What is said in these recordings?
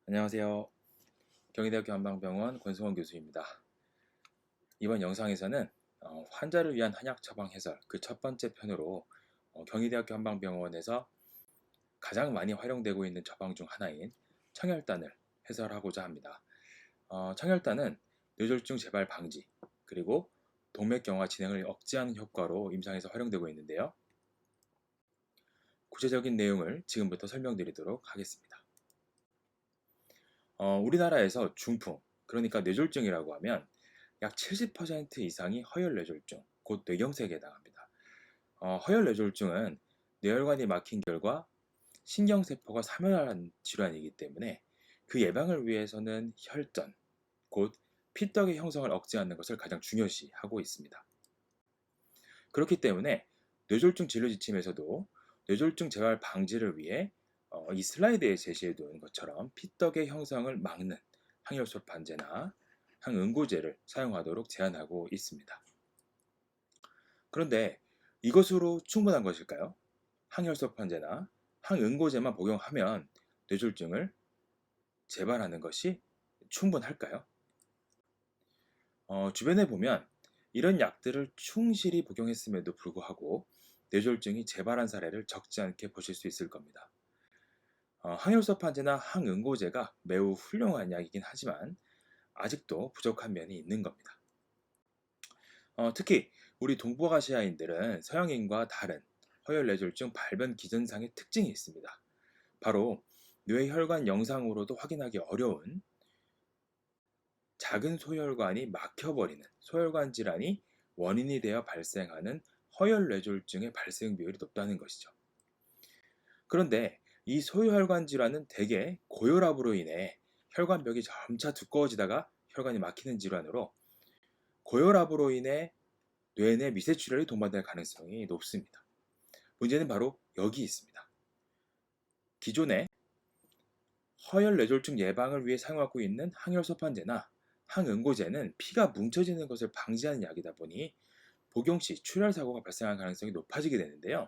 안녕하세요. 경희대학교 한방병원 권승원 교수입니다. 이번 영상에서는 환자를 위한 한약 처방 해설 그 첫 번째 편으로 경희대학교 한방병원에서 가장 많이 활용되고 있는 처방 중 하나인 청혈단을 해설하고자 합니다. 청혈단은 뇌졸중 재발 방지 그리고 동맥경화 진행을 억제하는 효과로 임상에서 활용되고 있는데요. 구체적인 내용을 지금부터 설명드리도록 하겠습니다. 우리나라에서 중풍, 그러니까 뇌졸중이라고 하면 약 70% 이상이 허혈 뇌졸중, 곧 뇌경색에 해당합니다. 허혈 뇌졸중은 뇌혈관이 막힌 결과 신경세포가 사멸한 질환이기 때문에 그 예방을 위해서는 혈전, 곧 피떡의 형성을 억제하는 것을 가장 중요시하고 있습니다. 그렇기 때문에 뇌졸중 진료 지침에서도 뇌졸중 재발 방지를 위해 이 슬라이드에 제시해 놓은 것처럼 피떡의 형성을 막는 항혈소판제나 항응고제를 사용하도록 제안하고 있습니다. 그런데 이것으로 충분한 것일까요? 항혈소판제나 항응고제만 복용하면 뇌졸중을 재발하는 것이 충분할까요? 주변에 보면 이런 약들을 충실히 복용했음에도 불구하고 뇌졸중이 재발한 사례를 적지 않게 보실 수 있을 겁니다. 항혈소판제나 항응고제가 매우 훌륭한 약이긴 하지만 아직도 부족한 면이 있는 겁니다. 특히 우리 동북아시아인들은 서양인과 다른 허혈뇌졸중 발병 기전상의 특징이 있습니다. 바로 뇌혈관 영상으로도 확인하기 어려운 작은 소혈관이 막혀버리는 소혈관 질환이 원인이 되어 발생하는 허혈뇌졸중의 발생 비율이 높다는 것이죠. 그런데 이 소혈관 질환은 대개 고혈압으로 인해 혈관벽이 점차 두꺼워지다가 혈관이 막히는 질환으로 고혈압으로 인해 뇌 내 미세출혈이 동반될 가능성이 높습니다. 문제는 바로 여기 있습니다. 기존의 허혈 뇌졸중 예방을 위해 사용하고 있는 항혈소판제나 항응고제는 피가 뭉쳐지는 것을 방지하는 약이다 보니 복용 시 출혈 사고가 발생할 가능성이 높아지게 되는데요.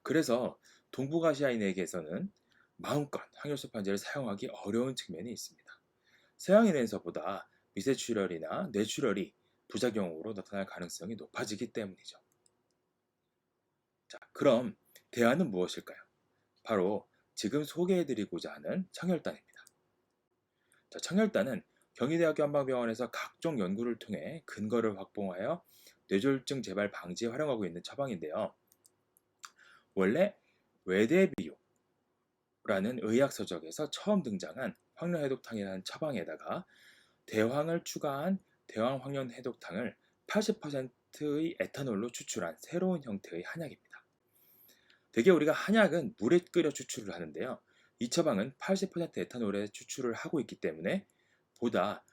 그래서 동북아시아인에게서는 마음껏 항혈소판제를 사용하기 어려운 측면이 있습니다. 서양인에서보다 미세출혈이나 뇌출혈이 부작용으로 나타날 가능성이 높아지기 때문이죠. 자, 그럼 대안은 무엇일까요? 바로 지금 소개해드리고자 하는 청혈단입니다. 자, 청혈단은 경희대학교 한방병원에서 각종 연구를 통해 근거를 확보하여 뇌졸중 재발 방지에 활용하고 있는 처방인데요. 원래 외대비요라는 의학서적에서 처음 등장한 황련해독탕이라는 처방에다가 대황을 추가한 대황황련해독탕을 80%의 에탄올로 추출한 새로운 형태의 한약입니다. 대개 우리가 한약은 물에 끓여 추출을 하는데요. 이 처방은 80% 에탄올에 추출을 하고 있기 때문에 보다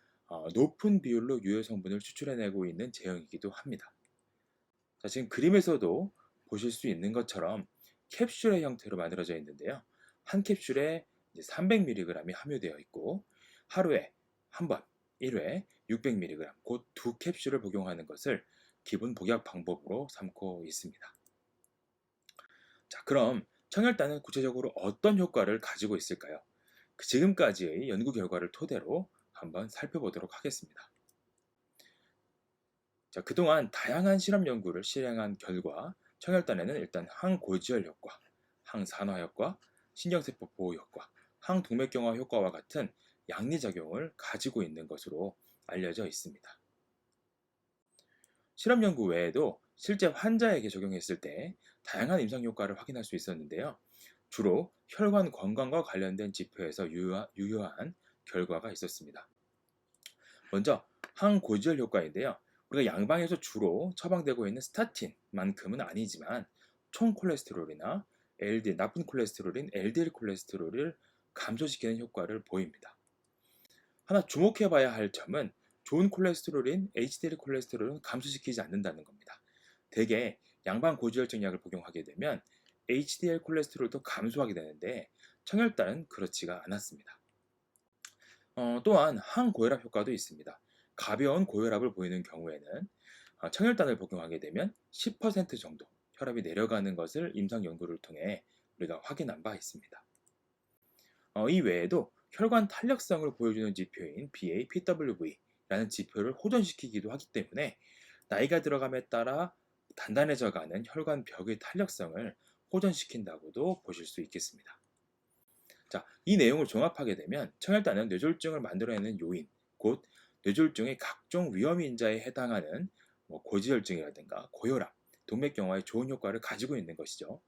높은 비율로 유효 성분을 추출해내고 있는 제형이기도 합니다. 자, 지금 그림에서도 보실 수 있는 것처럼 캡슐의 형태로 만들어져 있는데요. 한 캡슐에 300mg이 함유되어 있고 하루에 한 번 1회 600mg 곧 두 캡슐을 복용하는 것을 기본 복약 방법으로 삼고 있습니다. 자, 그럼 청혈단은 구체적으로 어떤 효과를 가지고 있을까요? 지금까지의 연구 결과를 토대로 한번 살펴보도록 하겠습니다. 자, 그동안 다양한 실험 연구를 실행한 결과 청혈단에는 일단 항고지혈 효과, 항산화 효과, 신경세포 보호 효과, 항동맥경화 효과와 같은 양리작용을 가지고 있는 것으로 알려져 있습니다. 실험 연구 외에도 실제 환자에게 적용했을 때 다양한 임상 효과를 확인할 수 있었는데요. 주로 혈관 건강과 관련된 지표에서 유효한 결과가 있었습니다. 먼저 항고지혈 효과인데요. 우리가 양방에서 주로 처방되고 있는 스타틴만큼은 아니지만 총 콜레스테롤이나 LDL, 나쁜 콜레스테롤인 LDL 콜레스테롤을 감소시키는 효과를 보입니다. 하나 주목해 봐야 할 점은 좋은 콜레스테롤인 HDL 콜레스테롤은 감소시키지 않는다는 겁니다. 대개 양방 고지혈증 약을 복용하게 되면 HDL 콜레스테롤도 감소하게 되는데 청혈단은 그렇지가 않았습니다. 또한 항고혈압 효과도 있습니다. 가벼운 고혈압을 보이는 경우에는 청혈단을 복용하게 되면 10% 정도 혈압이 내려가는 것을 임상 연구를 통해 우리가 확인한 바 있습니다. 이 외에도 혈관 탄력성을 보여주는 지표인 BA-PWV라는 지표를 호전시키기도 하기 때문에 나이가 들어감에 따라 단단해져가는 혈관 벽의 탄력성을 호전시킨다고도 보실 수 있겠습니다. 자, 이 내용을 종합하게 되면 청혈단은 뇌졸중을 만들어내는 요인, 곧 뇌졸중의 각종 위험 인자에 해당하는 고지혈증이라든가 고혈압, 동맥경화에 좋은 효과를 가지고 있는 것이죠.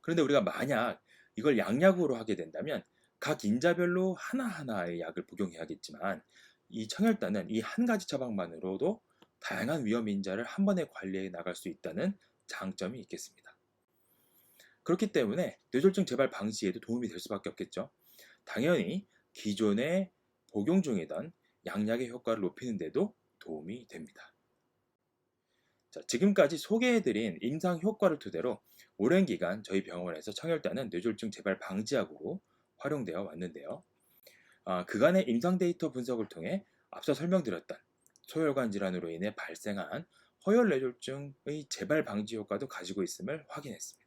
그런데 우리가 만약 이걸 양약으로 하게 된다면 각 인자별로 하나하나의 약을 복용해야겠지만 이 청혈단은 이 한 가지 처방만으로도 다양한 위험 인자를 한 번에 관리해 나갈 수 있다는 장점이 있겠습니다. 그렇기 때문에 뇌졸중 재발 방지에도 도움이 될 수밖에 없겠죠. 당연히 기존에 복용 중이던 양약의 효과를 높이는 데도 도움이 됩니다. 자, 지금까지 소개해드린 임상 효과를 토대로 오랜 기간 저희 병원에서 청혈단은 뇌졸중 재발 방지약으로 활용되어 왔는데요. 그간의 임상 데이터 분석을 통해 앞서 설명드렸던 소혈관 질환으로 인해 발생한 허혈 뇌졸중의 재발 방지 효과도 가지고 있음을 확인했습니다.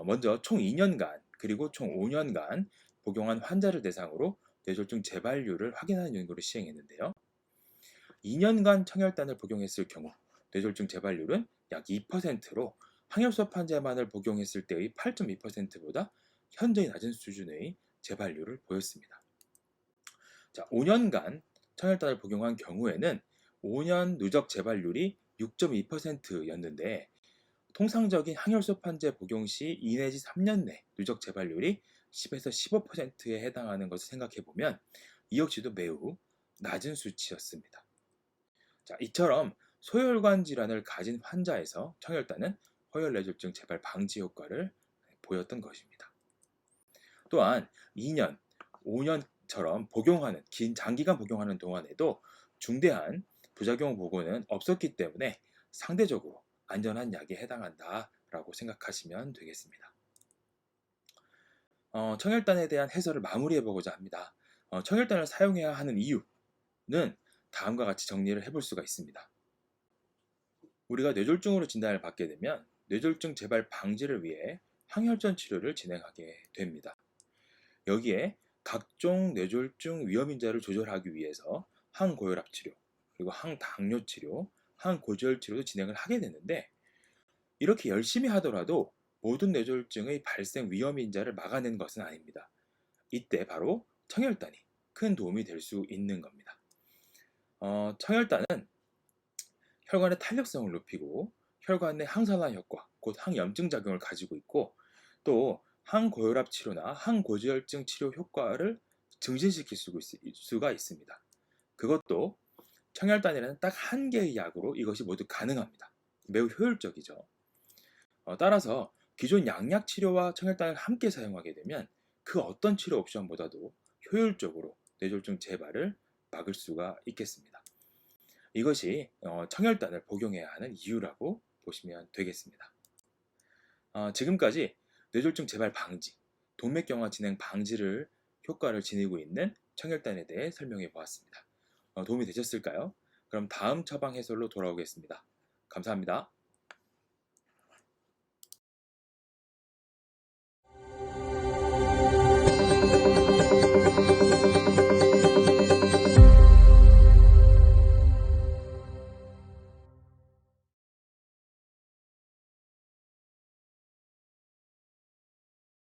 먼저 총 2년간 그리고 총 5년간 복용한 환자를 대상으로 뇌졸중 재발률을 확인하는 연구를 시행했는데요. 2년간 청혈단을 복용했을 경우 뇌졸중 재발률은 약 2%로 항혈소 환자만을 복용했을 때의 8.2%보다 현저히 낮은 수준의 재발률을 보였습니다. 자, 5년간 청혈단을 복용한 경우에는 5년 누적 재발률이 6.2%였는데 통상적인 항혈소 환자 복용 시 2 내지 3년 내 누적 재발률이 10에서 15%에 해당하는 것을 생각해 보면 이 역시도 매우 낮은 수치였습니다. 자, 이처럼 소혈관 질환을 가진 환자에서 청혈단은 허혈 뇌졸중 재발 방지 효과를 보였던 것입니다. 또한 2년, 5년처럼 복용하는 장기간 복용하는 동안에도 중대한 부작용 보고는 없었기 때문에 상대적으로 안전한 약에 해당한다라고 생각하시면 되겠습니다. 청혈단에 대한 해설을 마무리해보고자 합니다. 청혈단을 사용해야 하는 이유는 다음과 같이 정리를 해볼 수가 있습니다. 우리가 뇌졸중으로 진단을 받게 되면 뇌졸중 재발 방지를 위해 항혈전 치료를 진행하게 됩니다. 여기에 각종 뇌졸중 위험 인자를 조절하기 위해서 항고혈압 치료, 그리고 항당뇨 치료, 항고지혈 치료도 진행을 하게 되는데 이렇게 열심히 하더라도 모든 뇌졸중의 발생 위험 인자를 막아낸 것은 아닙니다. 이때 바로 청혈단이 큰 도움이 될 수 있는 겁니다. 청혈단은 혈관의 탄력성을 높이고 혈관 내 항산화 효과, 곧 항염증 작용을 가지고 있고 또 항고혈압 치료나 항고지혈증 치료 효과를 증진시킬 수가 있습니다. 그것도 청혈단이라는 딱 한 개의 약으로 이것이 모두 가능합니다. 매우 효율적이죠. 따라서 기존 양약 치료와 청혈단을 함께 사용하게 되면 그 어떤 치료 옵션보다도 효율적으로 뇌졸중 재발을 막을 수가 있겠습니다. 이것이 청혈단을 복용해야 하는 이유라고 보시면 되겠습니다. 지금까지 뇌졸중 재발 방지, 동맥경화 진행 방지를 효과를 지니고 있는 청혈단에 대해 설명해 보았습니다. 도움이 되셨을까요? 그럼 다음 처방 해설로 돌아오겠습니다. 감사합니다.